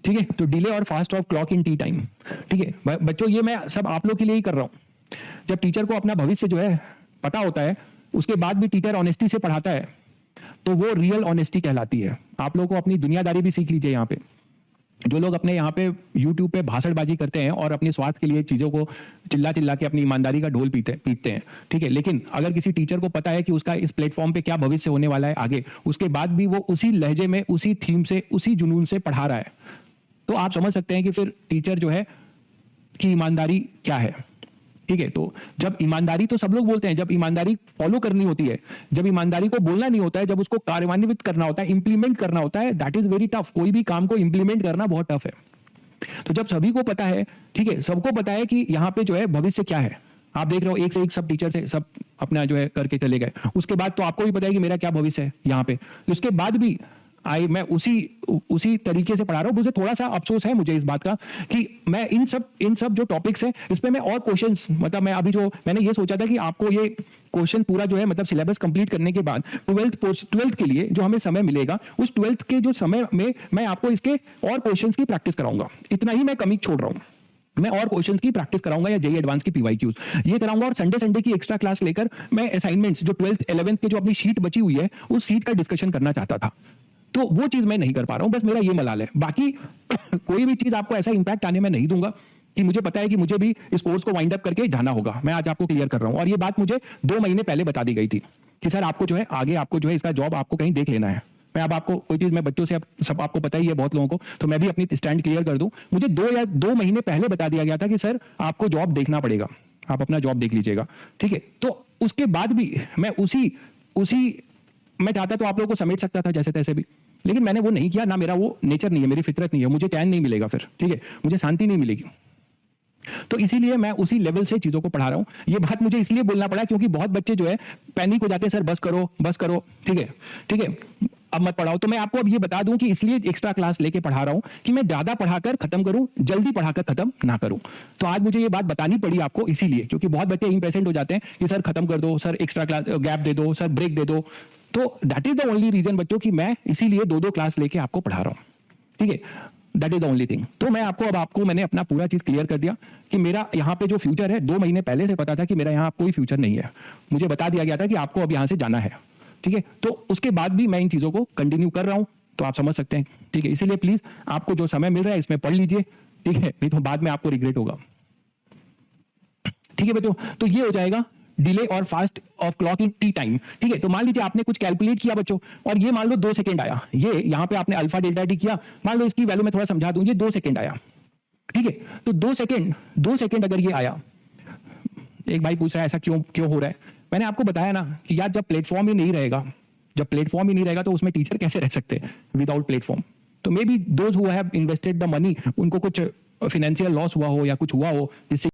ठीक है। तो डिले और fast of clock in T time, ठीक है बच्चों, ये मैं सब आप लोग के लिए ही कर रहा हूं। जब टीचर को अपना भविष्य जो है पता होता है, उसके बाद भी टीचर ऑनेस्टी से पढ़ाता है, तो वो रियल ऑनेस्टी कहलाती है। आप लोगों को अपनी दुनियादारी भी सीख लीजिए। यहाँ पे जो लोग अपने यहाँ पे YouTube पे भाषणबाजी करते हैं और अपने स्वार्थ के लिए चीज़ों को चिल्ला चिल्ला के अपनी ईमानदारी का ढोल पीटते हैं, ठीक है, लेकिन अगर किसी टीचर को पता है कि उसका इस प्लेटफॉर्म पे क्या भविष्य होने वाला है आगे, उसके बाद भी वो उसी लहजे में, उसी थीम से, उसी जुनून से पढ़ा रहा है, तो आप समझ सकते हैं कि फिर टीचर जो है की ईमानदारी क्या है। ठीक है, तो जब ईमानदारी, तो सब लोग बोलते हैं, जब ईमानदारी फॉलो करनी होती है, जब ईमानदारी को बोलना नहीं होता है, जब उसको कार्यान्वित करना होता है, इंप्लीमेंट करना होता है, दैट इज वेरी टफ। कोई भी काम को इंप्लीमेंट करना बहुत टफ है। तो जब सभी को पता है, ठीक है, सबको पता है कि यहाँ पे जो है भविष्य क्या है, आप देख रहे हो एक से एक सब टीचर से सब अपना जो है करके चले गए, उसके बाद तो आपको भी पता है कि मेरा क्या भविष्य है यहाँ पे। उसके बाद भी मैं उसी तरीके से पढ़ा रहा हूं। मुझे थोड़ा सा अफसोस है मुझे इस बात का कि मैं इन सब जो टॉपिक्स हैं इस पे मैं और क्वेश्चंस, मतलब मैं अभी जो मैंने ये सोचा था कि आपको ये क्वेश्चन पूरा जो है मतलब सिलेबस कंप्लीट करने के बाद 12th के लिए जो हमें समय मिलेगा, उस 12th के जो समय में मैं आपको इसके और क्वेश्चंस की प्रैक्टिस कराऊंगा। इतना ही मैं कमी छोड़ रहा हूं। मैं और क्वेश्चंस की प्रैक्टिस कराऊंगा, या जेईई एडवांस की पीवाईक्यूज ये कराऊंगा, और संडे की एक्स्ट्रा क्लास लेकर मैं असाइनमेंट्स जो 12th 11th के जो अपनी शीट बची हुई है उस शीट का डिस्कशन करना चाहता था, तो वो चीज मैं नहीं कर पा रहा हूं। बस मेरा ये मलाल है। बाकी कोई भी चीज आपको ऐसा इंपैक्ट आने में नहीं दूंगा कि मुझे पता है कि मुझे भी इस कोर्स को वाइंड अप करके जाना होगा। मैं आज आपको क्लियर कर रहा हूं, और ये बात मुझे 2 महीने पहले बता दी गई थी कि सर आपको जो है आगे आपको जो है इसका जॉब आपको कहीं देख लेना है। मैं अब आपको कोई चीज, मैं बच्चों से अब सब आपको पता ही है बहुत लोगों को, तो मैं भी अपनी स्टैंड क्लियर कर दूं। मुझे 2 महीने पहले बता दिया गया था कि सर आपको जॉब देखना पड़ेगा, आप अपना जॉब देख लीजिएगा, ठीक है। तो उसके बाद भी मैं मैं चाहता तो आप लोगों को समेट सकता था जैसे तैसे भी, लेकिन मैंने वो नहीं किया। ना मेरा वो नेचर नहीं है, मेरी फितरत नहीं है, मुझे चैन नहीं मिलेगा फिर, ठीक है, मुझे शांति नहीं मिलेगी। तो इसीलिए मैं उसी लेवल से चीजों को पढ़ा रहा हूं। ये बात मुझे इसलिए बोलना पड़ा क्योंकि बहुत बच्चे जो है पैनिक हो जाते हैं, सर बस करो, ठीक है, अब मत पढ़ाओ। तो मैं आपको अब ये बता दूं कि इसलिए एक्स्ट्रा क्लास लेके पढ़ा रहा हूं कि मैं ज्यादा पढ़ाकर खत्म करूं, जल्दी पढ़ाकर खत्म ना करूं। तो आज मुझे ये बात बतानी पड़ी आपको इसीलिए, क्योंकि बहुत बच्चे इम्पेशेंट हो जाते हैं कि सर खत्म कर दो, सर एक्स्ट्रा क्लास गैप दे दो, सर ब्रेक दे दो। तो that is the only reason बच्चों कि मैं इसीलिए 2 क्लास लेके आपको पढ़ा रहा हूं, ठीक है, that is the only thing. तो मैं आपको मैंने अपना पूरा चीज क्लियर कर दिया कि मेरा यहाँ पे जो फ्यूचर है, 2 महीने पहले से पता था कि मेरा यहाँ कोई फ्यूचर नहीं है। मुझे बता दिया गया था कि आपको अब यहाँ से जाना है, ठीक है। तो उसके बाद भी मैं इन चीजों को कंटिन्यू कर रहा हूं, तो आप समझ सकते हैं, ठीक है। इसीलिए प्लीज आपको जो समय मिल रहा है इसमें पढ़ लीजिए, ठीक है, नहीं तो बाद में आपको रिग्रेट होगा, ठीक है बच्चों। तो ये हो जाएगा डिले और fast of clock in T time, ठीक है। तो मान लीजिए आपने कुछ कैलकुलेट किया बच्चों, और ये मान लो 2 सेकंड आया, ये यहां पे आपने अल्फा डेल्टा टी किया, मान लो इसकी वैल्यू मैं थोड़ा समझा दूं, ये 2 सेकंड आया, ठीक है। तो 2 सेकंड अगर ये आया, एक भाई पूछ रहा है ऐसा क्यों हो रहा है। मैंने आपको बताया ना कि यार जब प्लेटफॉर्म ही नहीं रहेगा तो उसमें टीचर कैसे रह सकते हैं विदाउट प्लेटफॉर्म। तो may be those who have invested the money, उनको कुछ फाइनेंशियल लॉस हुआ हो या कुछ हुआ हो जिससे